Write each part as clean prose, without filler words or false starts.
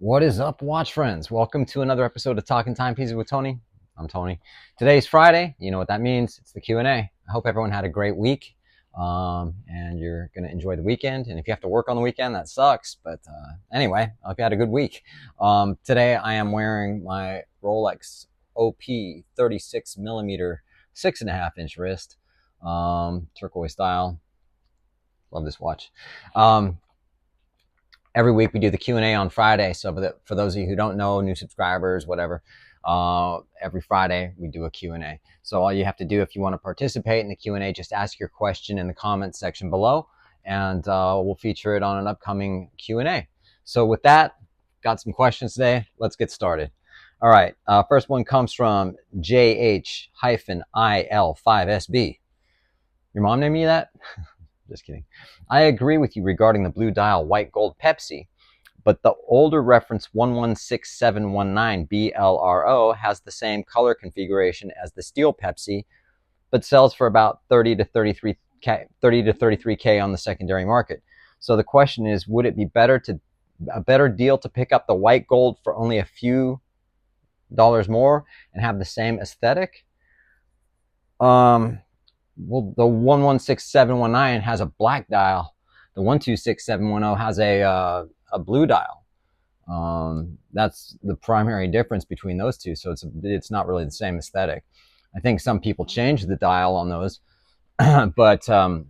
What is up, watch friends? Welcome to another episode of Talking Timepieces with Tony. I'm Tony. Today's Friday. You know what that means. It's the Q&A. I hope everyone had a great week and you're going to enjoy the weekend. And if you have to work on the weekend, that sucks. But anyway, I hope you had a good week. Today I am wearing my Rolex OP 36 millimeter 6.5 inch wrist, turquoise style. Love this watch. Every week we do the Q&A on Friday. So for those of you who don't know, new subscribers, whatever, every Friday we do a Q&A. So all you have to do if you want to participate in the Q&A, just ask your question in the comments section below, and we'll feature it on an upcoming Q&A. So with that, got some questions today. Let's get started. All right, first one comes from JH-IL5SB. Your mom named you that? Just kidding. I agree with you regarding the blue dial white gold Pepsi, but the older reference 116719 BLRO has the same color configuration as the steel Pepsi, but sells for about 30 to 33K on the secondary market. So the question is, would it be a better deal to pick up the white gold for only a few dollars more and have the same aesthetic? Well, the 116719 has a black dial. The 126710 has a blue dial. That's the primary difference between those two. So it's not really the same aesthetic. I think some people change the dial on those, but and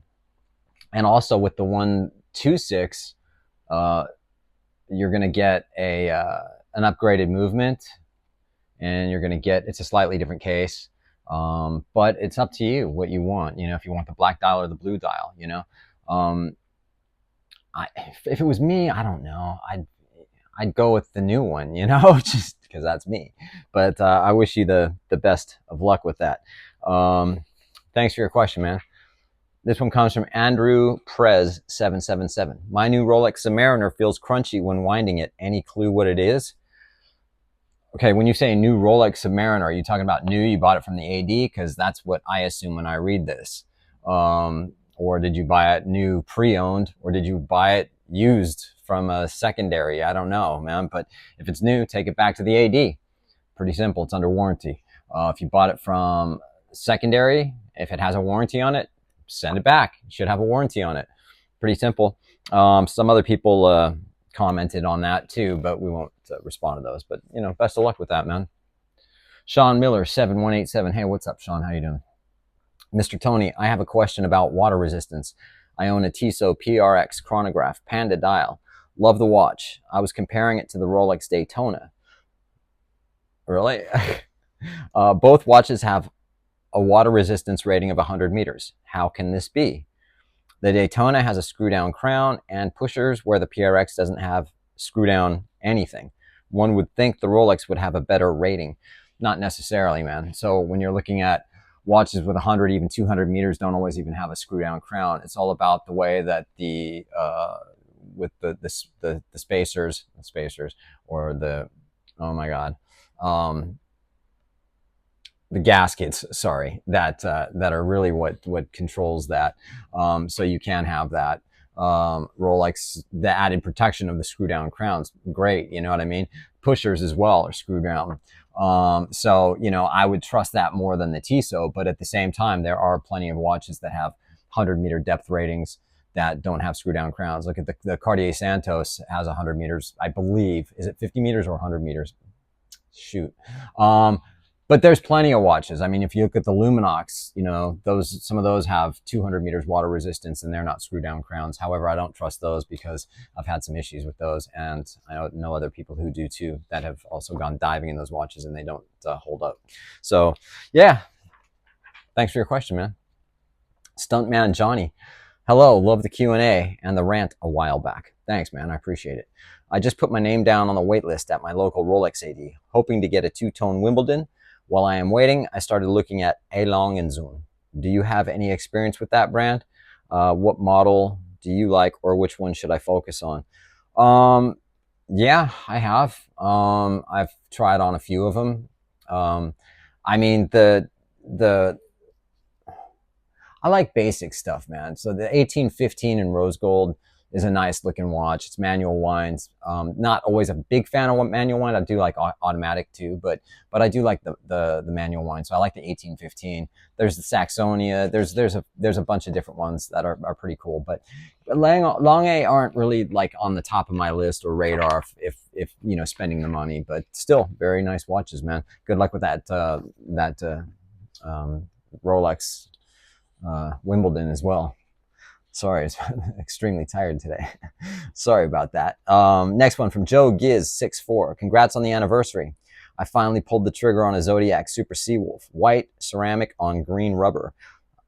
also with the 126, you're going to get an upgraded movement, and you're going to get, it's a slightly different case. But it's up to you what you want, if you want the black dial or the blue dial, if it was me, I don't know, I'd go with the new one, just because that's me. But I wish you the best of luck with that. Thanks for your question, man. This one comes from Andrew Prez 777. My new Rolex Submariner feels crunchy when winding it. Any clue what it is? Okay, when you say new Rolex Submariner, are you talking about new? You bought it from the AD? Because that's what I assume when I read this. Or did you buy it new pre-owned? Or did you buy it used from a secondary? I don't know, man. But if it's new, take it back to the AD. Pretty simple. It's under warranty. If you bought it from secondary, if it has a warranty on it, send it back. It should have a warranty on it. Pretty simple. Some other people commented on that too, but we won't respond to those. But best of luck with that, man. Sean Miller 7187. Hey, what's up, Sean? How you doing? Mr. Tony, I have a question about water resistance. I own a Tissot PRX chronograph Panda dial. Love the watch. I was comparing it to the Rolex Daytona. Really? Both watches have a water resistance rating of 100 meters. How can this be? The Daytona has a screw-down crown and pushers, where the PRX doesn't have screw-down anything. One would think the Rolex would have a better rating. Not necessarily, man. So when you're looking at watches with 100, even 200 meters, don't always even have a screw-down crown. It's all about the way that with the spacers, or the, oh my God, the gaskets, sorry, that are really what controls that. So you can have that. Rolex, the added protection of the screw down crowns, great, you know what I mean? Pushers as well are screw down. So, I would trust that more than the Tissot, but at the same time, there are plenty of watches that have 100-meter depth ratings that don't have screw down crowns. Look at the Cartier Santos has 100 meters, I believe. Is it 50 meters or 100 meters? Shoot. But there's plenty of watches. I mean, if you look at the Luminox, some of those have 200 meters water resistance, and they're not screw down crowns. However, I don't trust those because I've had some issues with those, and I know other people who do too, that have also gone diving in those watches and they don't hold up. So yeah, thanks for your question, man. Stuntman Johnny, hello, love the Q&A and the rant a while back. Thanks, man, I appreciate it. I just put my name down on the wait list at my local Rolex AD, hoping to get a two-tone Wimbledon. While I am waiting, I started looking at A. Lange & Söhne. Do you have any experience with that brand? What model do you like, or which one should I focus on? Yeah, I have. I've tried on a few of them. I mean, I like basic stuff, man. So the 1815 in rose gold, is a nice looking watch. It's manual winds. Not always a big fan of manual wind. I do like automatic too, but I do like the manual wind. So I like the 1815. There's the Saxonia. There's a bunch of different ones that are pretty cool. But Long A aren't really like on the top of my list or radar if you know, spending the money. But still, very nice watches, man. Good luck with that Rolex Wimbledon as well. Sorry, I'm extremely tired today. Sorry about that. Next one from Joe Giz 64. Congrats on the anniversary. I finally pulled the trigger on a Zodiac Super Seawolf, white ceramic on green rubber.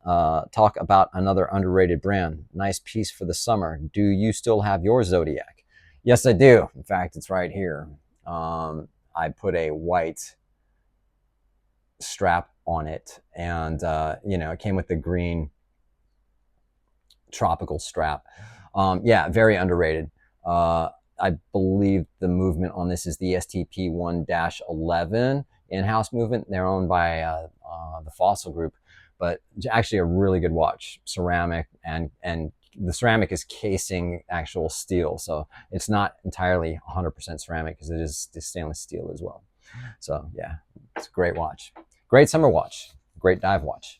Talk about another underrated brand. Nice piece for the summer. Do you still have your Zodiac? Yes, I do. In fact, it's right here. I put a white strap on it, and you know, it came with the green tropical strap. Yeah, very underrated. I believe the movement on this is the STP 1-11 in-house movement. They're owned by the Fossil Group, but actually a really good watch. Ceramic, and the ceramic is casing actual steel, so it's not entirely 100% ceramic because it is stainless steel as well. So yeah, it's a great watch. Great summer watch. Great dive watch.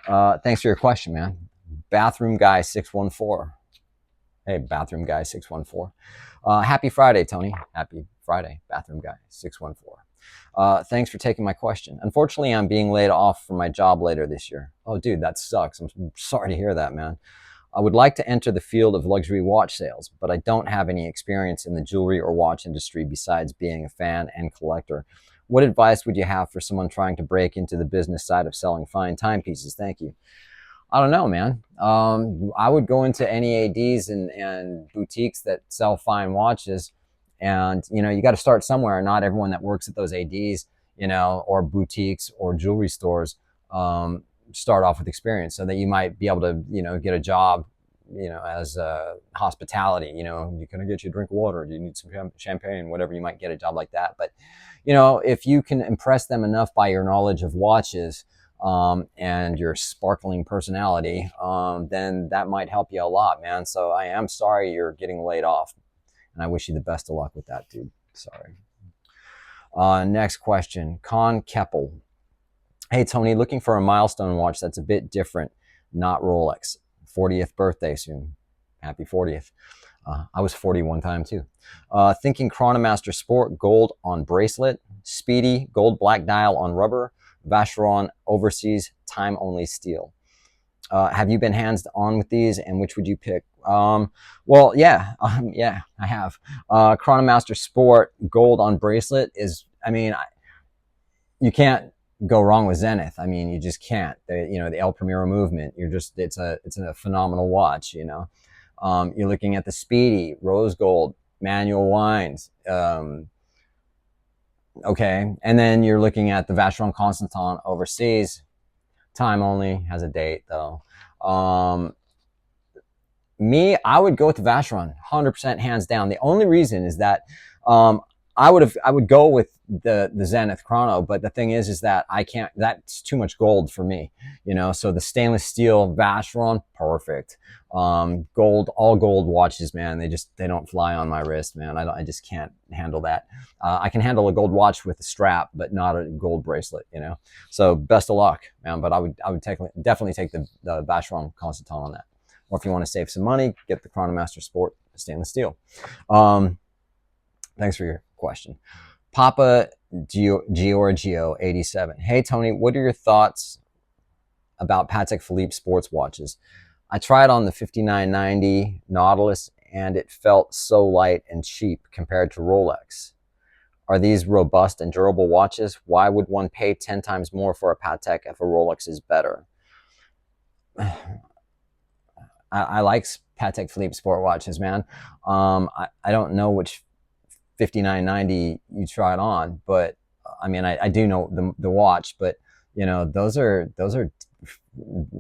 Thanks for your question, man. Bathroom Guy 614. Hey, Bathroom Guy 614. Happy Friday, Tony. Happy Friday, Bathroom Guy 614. Thanks for taking my question. Unfortunately, I'm being laid off from my job later this year. Oh, dude, that sucks. I'm sorry to hear that, man. I would like to enter the field of luxury watch sales, but I don't have any experience in the jewelry or watch industry besides being a fan and collector. What advice would you have for someone trying to break into the business side of selling fine timepieces? Thank you. I don't know, man. I would go into any ADs and boutiques that sell fine watches, and you know, you got to start somewhere. Not everyone that works at those ADs, you know, or boutiques or jewelry stores, start off with experience, so that you might be able to, you know, get a job, you know, as hospitality. You know, you can get you a drink of water. Do you need some champagne? Whatever, you might get a job like that. But you know, if you can impress them enough by your knowledge of watches, and your sparkling personality, then that might help you a lot, man. So I am sorry you're getting laid off, and I wish you the best of luck with that, dude. Sorry. Next question, Con Keppel. Hey, Tony, looking for a milestone watch that's a bit different, not Rolex. 40th birthday soon. Happy 40th. I was 40 one time too. Thinking Chronomaster Sport gold on bracelet, Speedy gold black dial on rubber, Vacheron Overseas time only steel. Have you been hands on with these, and which would you pick? Well, yeah, I have. Chronomaster Sport gold on bracelet is, I mean, you can't go wrong with Zenith. I mean, you just can't. You know, the El Primero movement. It's a phenomenal watch. You know, you're looking at the Speedy rose gold manual winds. Okay, and then you're looking at the Vacheron Constantin Overseas, time only, has a date though. Me, I would go with the Vacheron, 100% hands down. The only reason is that I would go with the Zenith Chrono, but the thing is that I can't. That's too much gold for me, you know. So the stainless steel Vacheron, perfect. Gold, all gold watches, man. They don't fly on my wrist, man. I just can't handle that. I can handle a gold watch with a strap, but not a gold bracelet, you know. So best of luck, man. But I would definitely take the Vacheron Constantin on that. Or if you want to save some money, get the Chronomaster Sport stainless steel. Thanks for your question. Papa Giorgio 87. Hey, Tony, what are your thoughts about Patek Philippe sports watches? I tried on the 5990 Nautilus, and it felt so light and cheap compared to Rolex. Are these robust and durable watches? Why would one pay 10 times more for a Patek if a Rolex is better? I like Patek Philippe sport watches, man. I don't know which 5990 you tried on, but I mean, I do know the watch, but you know, those are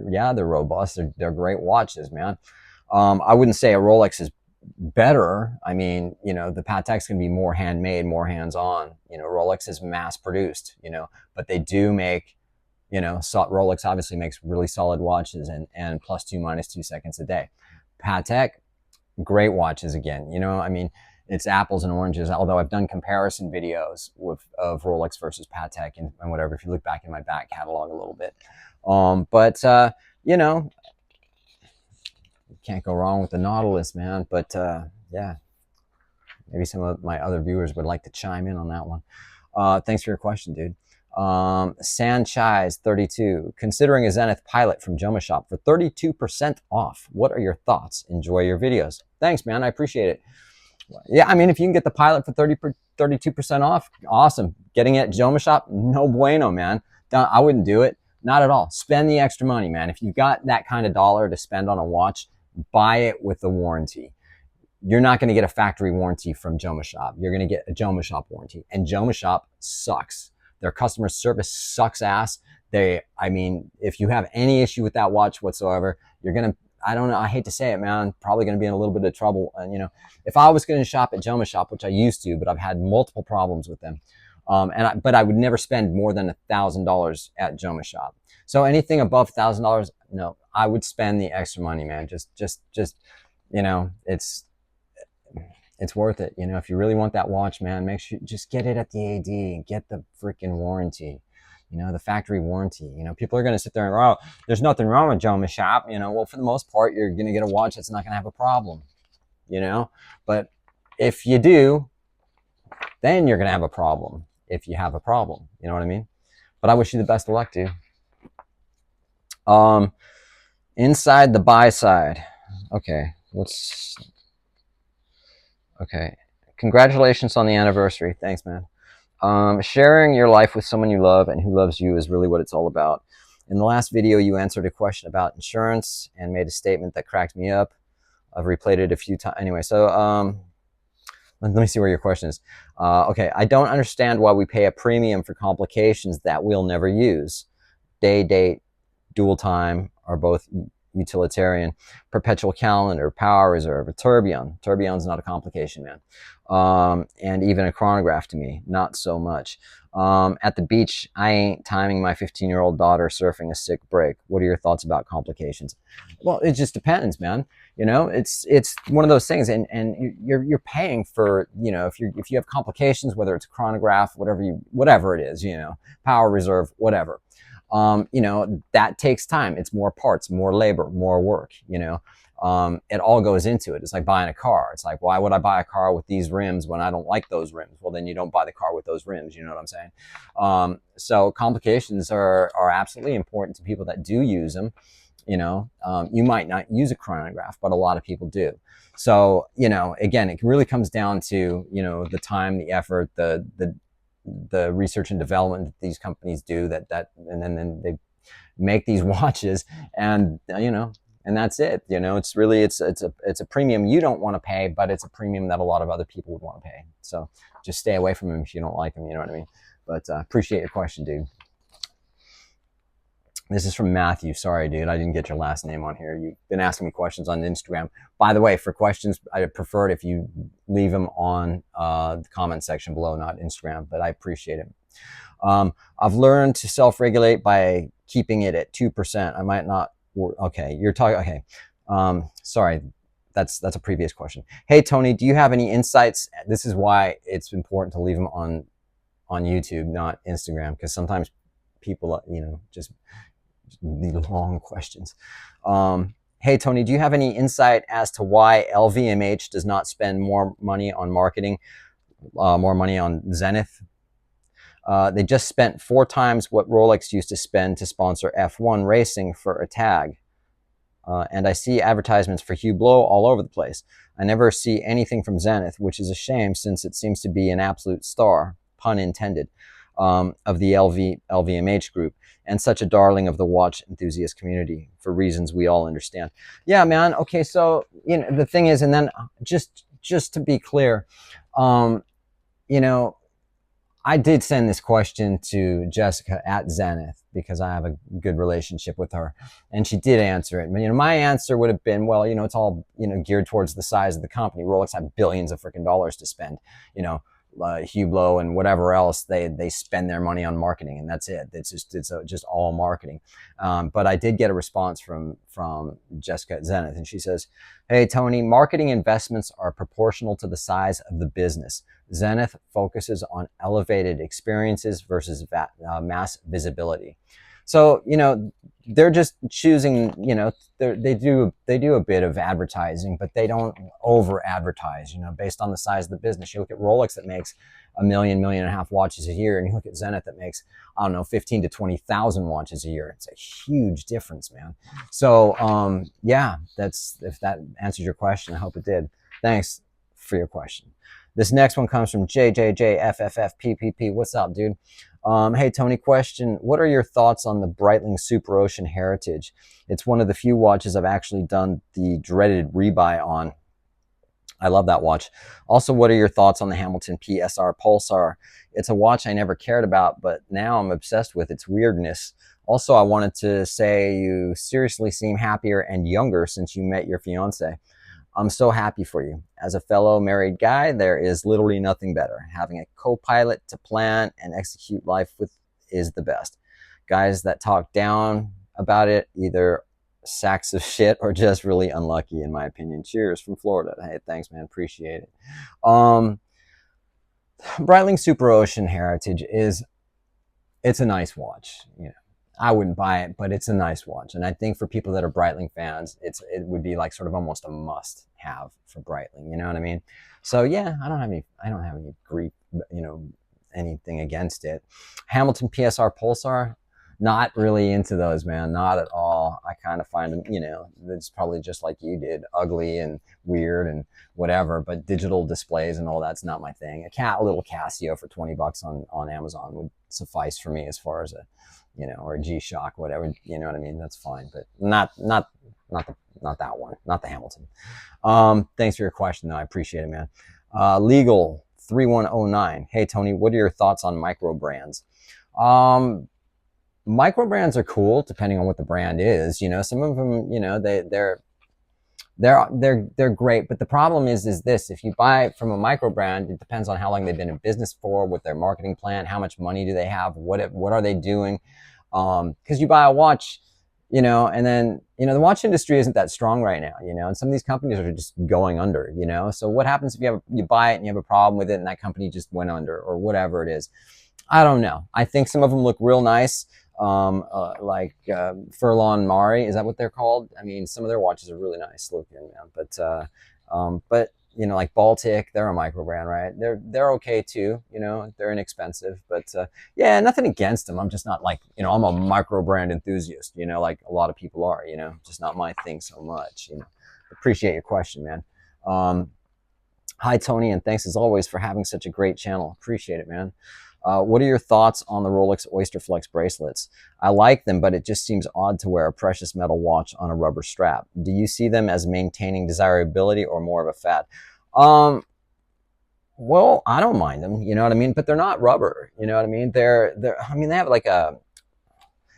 yeah, they're robust. They're great watches, man. I wouldn't say a Rolex is better. I mean, you know, the Pateks can be more handmade, more hands-on. You know, Rolex is mass produced, you know, but they do make, you know, Rolex obviously makes really solid watches and +2 -2 seconds a day. Patek, great watches again. You know, I mean, it's apples and oranges. Although I've done comparison videos of Rolex versus Patek and whatever. If you look back in my back catalog a little bit, but you know, can't go wrong with the Nautilus, man. But yeah, maybe some of my other viewers would like to chime in on that one. Thanks for your question, dude. Sanchise 32, considering a Zenith Pilot from Joma Shop for 32% off. What are your thoughts? Enjoy your videos. Thanks, man. I appreciate it. Yeah, I mean, if you can get the Pilot for 32% off, awesome. Getting it at Joma Shop, no bueno, man. I wouldn't do it. Not at all. Spend the extra money, man. If you've got that kind of dollar to spend on a watch, buy it with the warranty. You're not going to get a factory warranty from Joma Shop. You're going to get a Joma Shop warranty. And Joma Shop sucks. Their customer service sucks ass. I mean, if you have any issue with that watch whatsoever, you're going to, I don't know, I hate to say it, man, probably going to be in a little bit of trouble. And, you know, if I was going to shop at Joma Shop, which I used to, but I've had multiple problems with them, but I would never spend more than $1,000 at Joma Shop. So anything above $1,000, no, I would spend the extra money, man. Just, you know, it's worth it. You know, if you really want that watch, man, make sure you just get it at the AD and get the freaking warranty, you know, the factory warranty. You know, people are going to sit there and, oh, there's nothing wrong with Joma Shop. You know, well, for the most part, you're going to get a watch that's not going to have a problem, you know, but if you do, then you're going to have a problem if you have a problem. You know what I mean? But I wish you the best of luck, dude. Inside the buy side. Okay. Okay. Congratulations on the anniversary. Thanks, man. Sharing your life with someone you love and who loves you is really what it's all about. In the last video, you answered a question about insurance and made a statement that cracked me up. I've replayed it a few times. Anyway, so let me see where your question is. Okay, I don't understand why we pay a premium for complications that we'll never use. Day, date, dual time are both utilitarian. Perpetual calendar, power reserve, a tourbillon. Tourbillon's not a complication, man. And even a chronograph to me, not so much. At the beach, I ain't timing my 15-year-old daughter surfing a sick break. What are your thoughts about complications? Well, it just depends, man. You know, it's one of those things, and you're paying for, you know, if you have complications, whether it's a chronograph, whatever it is, you know, power reserve, whatever. You know, that takes time. It's more parts, more labor, more work, you know. It all goes into it. It's like buying a car. It's like, why would I buy a car with these rims when I don't like those rims? Well, then you don't buy the car with those rims. You know what I'm saying? So complications are absolutely important to people that do use them. You know, you might not use a chronograph, but a lot of people do. So, you know, again, it really comes down to, you know, the time, the effort, the research and development that these companies do and then they make these watches, and you know, and that's it. You know, it's a premium you don't want to pay, but it's a premium that a lot of other people would want to pay. So just stay away from them if you don't like them. You know what I mean? But appreciate your question, dude. This is from Matthew. Sorry, dude, I didn't get your last name on here. You've been asking me questions on Instagram. By the way, for questions, I prefer it if you leave them on the comment section below, not Instagram, but I appreciate it. I've learned to self-regulate by keeping it at 2%. I might not, okay, you're talking, okay. Sorry, that's a previous question. Hey, Tony, do you have any insights? This is why it's important to leave them on YouTube, not Instagram, because sometimes people, you know, just the long questions. Hey, Tony, do you have any insight as to why LVMH does not spend more money on marketing, more money on Zenith? They just spent 4 times what Rolex used to spend to sponsor F1 racing for a tag. And I see advertisements for Hublot all over the place. I never see anything from Zenith, which is a shame since it seems to be an absolute star, pun intended, of the LVMH group, and such a darling of the watch enthusiast community for reasons we all understand. Yeah, man. Okay, so, you know, the thing is, and then just to be clear, you know, I did send this question to Jessica at Zenith because I have a good relationship with her, and she did answer it. But, you know, my answer would have been, well, you know, it's all, you know, geared towards the size of the company. Rolex had billions of freaking dollars to spend. You know, Hublot and whatever else, they spend their money on marketing, and that's it. It's just all marketing. But I did get a response from Jessica at Zenith, and she says, "Hey Tony, marketing investments are proportional to the size of the business. Zenith focuses on elevated experiences versus mass visibility." So, they're just choosing, they do a bit of advertising, but they don't over advertise, based on the size of the business. You look at Rolex that makes 1.5 million watches a year, and you look at Zenith that makes, I don't know, 15 to 20,000 watches a year. It's a huge difference, man. So, yeah, if that answers your question, I hope it did. Thanks for your question. This next one comes from JJJ FFFP. What's up, dude? Hey, Tony, question. What are your thoughts on the Breitling Super Ocean Heritage? It's one of the few watches I've actually done the dreaded rebuy on. I love that watch. Also, what are your thoughts on the Hamilton PSR Pulsar? It's a watch I never cared about, but now I'm obsessed with its weirdness. Also, I wanted to say you seriously seem happier and younger since you met your fiance. I'm so happy for you. As a fellow married guy, there is literally nothing better. Having a co-pilot to plan and execute life with is the best. Guys that talk down about it, either sacks of shit or just really unlucky, in my opinion. Cheers from Florida. Hey, thanks, man. Appreciate it. Breitling Super Ocean Heritage it's a nice watch. I wouldn't buy it, but it's a nice watch. And I think for people that are Breitling fans, it would be like sort of almost a must have for Breitling. You know what I mean? So yeah, I don't have any grief, anything against it. Hamilton PSR Pulsar, not really into those, man. Not at all. I kind of find them, it's probably just like you did, ugly and weird and whatever, but digital displays and all that's not my thing. A little Casio for $20 on Amazon would suffice for me as far as or a G-Shock, whatever, you know what I mean? That's fine, but not that one, not the Hamilton. Thanks for your question, though. I appreciate it, man. Legal 3109. Hey, Tony, what are your thoughts on micro brands? Micro brands are cool, depending on what the brand is. Some of them, they're great, but the problem is this: if you buy from a micro brand, it depends on how long they've been in business for, what their marketing plan, how much money do they have, what are they doing? Because you buy a watch, and then the watch industry isn't that strong right now, and some of these companies are just going under, So what happens if you buy it and you have a problem with it, and that company just went under, or whatever it is? I don't know. I think some of them look real nice. Like Furlong Mari, is that what they're called? I mean, some of their watches are really nice looking, man. But like Baltic, they're a micro brand, right? They're okay too, they're inexpensive, but yeah, nothing against them. I'm just not like, I'm a micro brand enthusiast, like a lot of people are, just not my thing so much, Appreciate your question, man. Hi, Tony, and thanks as always for having such a great channel. Appreciate it, man. What are your thoughts on the Rolex Oyster Flex bracelets? I like them, but it just seems odd to wear a precious metal watch on a rubber strap. Do you see them as maintaining desirability or more of a fad? Well, I don't mind them, you know what I mean? But they're not rubber, you know what I mean? They have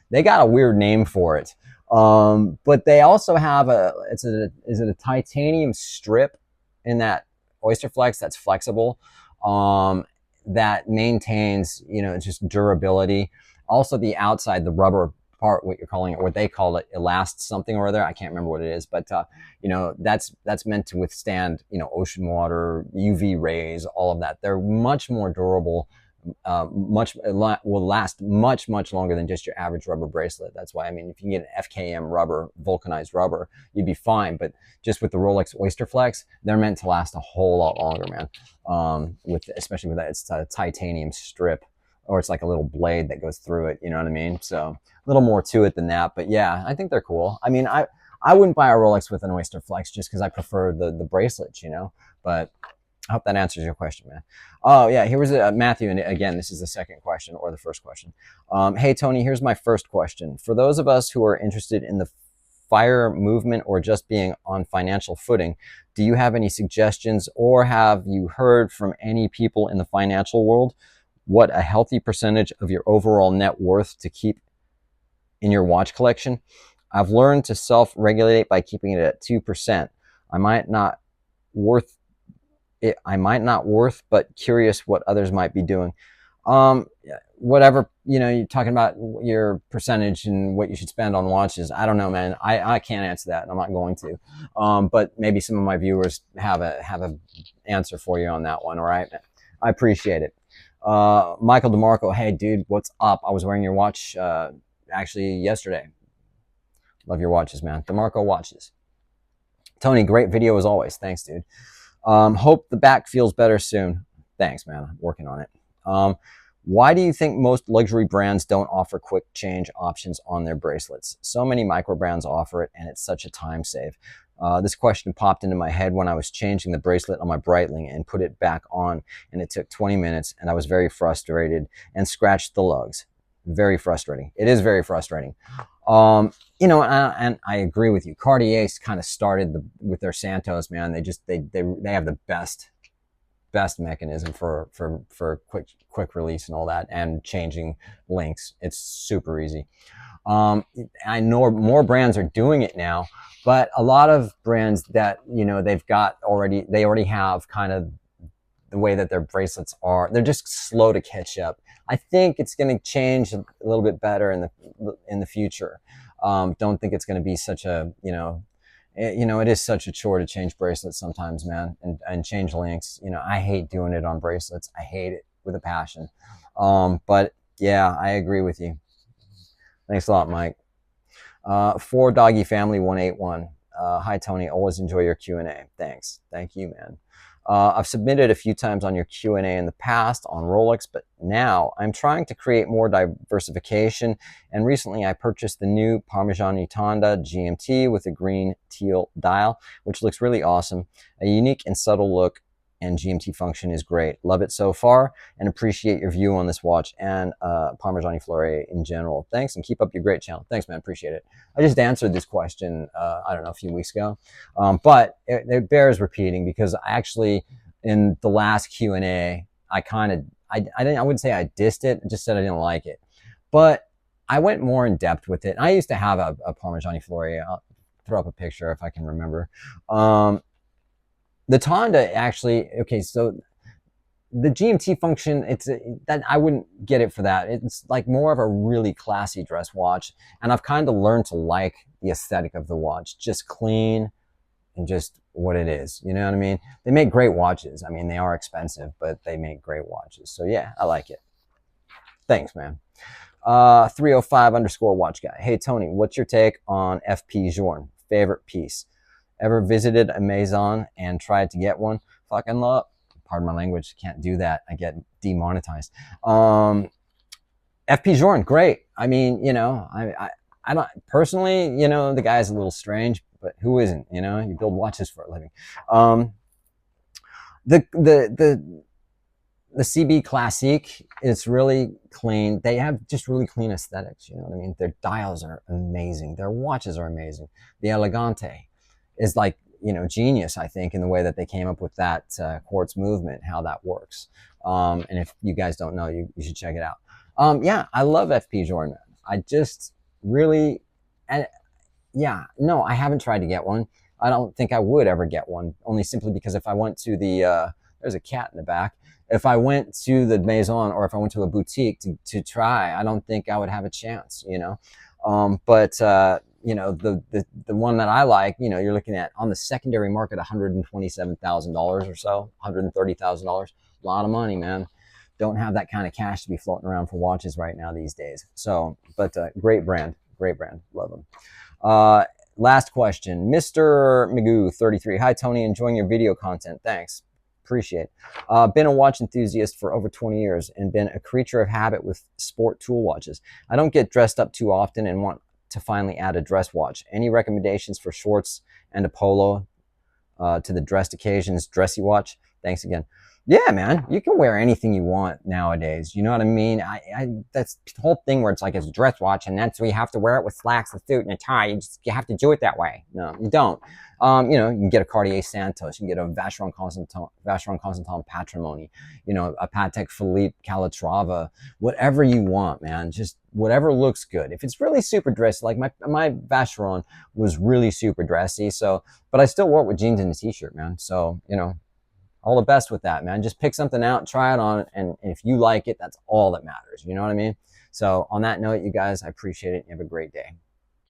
they got a weird name for it. But they also have is it a titanium strip in that Oyster Flex that's flexible? That maintains, just durability. Also, the outside, the rubber part, what they call it, elast something or other. I can't remember what it is, but that's meant to withstand, ocean water, UV rays, all of that. They're much more durable. Will last much longer than just your average rubber bracelet. That's why, if you can get an FKM rubber, vulcanized rubber, you'd be fine. But just with the Rolex Oyster Flex, they're meant to last a whole lot longer, man. Especially with that, it's a titanium strip, or it's like a little blade that goes through it. You know what I mean? So a little more to it than that. But yeah, I think they're cool. I wouldn't buy a Rolex with an Oyster Flex just because I prefer the bracelets, But I hope that answers your question, man. Oh, yeah, here was Matthew, and again, this is the second question or the first question. Hey, Tony, here's my first question. For those of us who are interested in the FIRE movement or just being on financial footing, do you have any suggestions, or have you heard from any people in the financial world what a healthy percentage of your overall net worth to keep in your watch collection? I've learned to self-regulate by keeping it at 2%. I might not worth I might not worth, but curious what others might be doing. Whatever, you're talking about your percentage and what you should spend on watches. I don't know, man. I can't answer that. I'm not going to. But maybe some of my viewers have a answer for you on that one. All right. I appreciate it. Michael DeMarco, hey dude, what's up? I was wearing your watch, actually yesterday. Love your watches, man. DeMarco watches. Tony, great video as always. Thanks, dude. Hope the back feels better soon. Thanks, man. I'm working on it. Why do you think most luxury brands don't offer quick change options on their bracelets? So many micro brands offer it, and it's such a time save. This question popped into my head when I was changing the bracelet on my Breitling and put it back on, and it took 20 minutes, and I was very frustrated and scratched the lugs. Very frustrating. It is very frustrating. And I agree with you. Cartier's kind of started with their Santos, man. They have the best mechanism for quick release and all that, and changing links. It's super easy. I know more brands are doing it now, but a lot of brands that they already have kind of the way that their bracelets are. They're just slow to catch up. I think it's going to change a little bit better in the future. Don't think it's going to be such a it is such a chore to change bracelets sometimes, man, and change links. I hate doing it on bracelets. I hate it with a passion. But yeah, I agree with you. Thanks a lot, Mike. For Doggy Family 181. Hi, Tony. Always enjoy your Q&A. Thanks. Thank you, man. I've submitted a few times on your Q&A in the past on Rolex, but now I'm trying to create more diversification, and recently I purchased the new Parmigiani Tonda GMT with a green teal dial, which looks really awesome. A unique and subtle look, and GMT function is great. Love it so far, and appreciate your view on this watch and Parmigiani Fleury in general. Thanks, and keep up your great channel. Thanks, man. Appreciate it. I just answered this question, I don't know, a few weeks ago, but it bears repeating, because I actually, in the last Q&A, I wouldn't say I dissed it. I just said I didn't like it, but I went more in depth with it. I used to have a Parmigiani Fleury. I'll throw up a picture if I can remember. The Tonda actually, okay, so the GMT function, that I wouldn't get it for that. It's like more of a really classy dress watch, and I've kind of learned to like the aesthetic of the watch, just clean and just what it is. You know what I mean? They make great watches. I mean, they are expensive, but they make great watches. So yeah, I like it. Thanks, man. 305_watch guy. Hey Tony, what's your take on FP Journe? Favorite piece? Ever visited a Maison and tried to get one? Fucking love. Pardon my language. Can't do that. I get demonetized. FP Journe, great. I mean, I don't personally, the guy's a little strange, but who isn't? You build watches for a living. The CB Classique is really clean. They have just really clean aesthetics. You know what I mean? Their dials are amazing. Their watches are amazing. The Elegante is like, genius, I think, in the way that they came up with that quartz movement, how that works. And if you guys don't know, you should check it out. Yeah, I love FP Journe. I just really, I haven't tried to get one. I don't think I would ever get one, only simply because if I went to there's a cat in the back. If I went to the Maison, or if I went to a boutique to try, I don't think I would have a chance, but the one that I like, you're looking at on the secondary market, $127,000 or so, $130,000. A lot of money, man. Don't have that kind of cash to be floating around for watches right now these days. So, but great brand, love them. Last question, Mr. Magoo 33. Hi Tony, enjoying your video content. Thanks. Appreciate. Been a watch enthusiast for over 20 years and been a creature of habit with sport tool watches. I don't get dressed up too often and want to finally add a dress watch. Any recommendations for shorts and a polo to the dressed occasions dressy watch? Thanks again. Yeah, man, you can wear anything you want nowadays. You know what I mean? That's the whole thing where it's like it's a dress watch, and that's where you have to wear it with slacks, a suit, and a tie. You have to do it that way. No, you don't. You can get a Cartier Santos, you can get a Vacheron Constantin Patrimony, a Patek Philippe Calatrava, whatever you want, man. Just whatever looks good. If it's really super dressy, like my Vacheron was really super dressy, but I still wore it with jeans and a t-shirt, man. So, all the best with that, man. Just pick something out, try it on, and if you like it, that's all that matters. You know what I mean? So on that note, you guys, I appreciate it. You have a great day.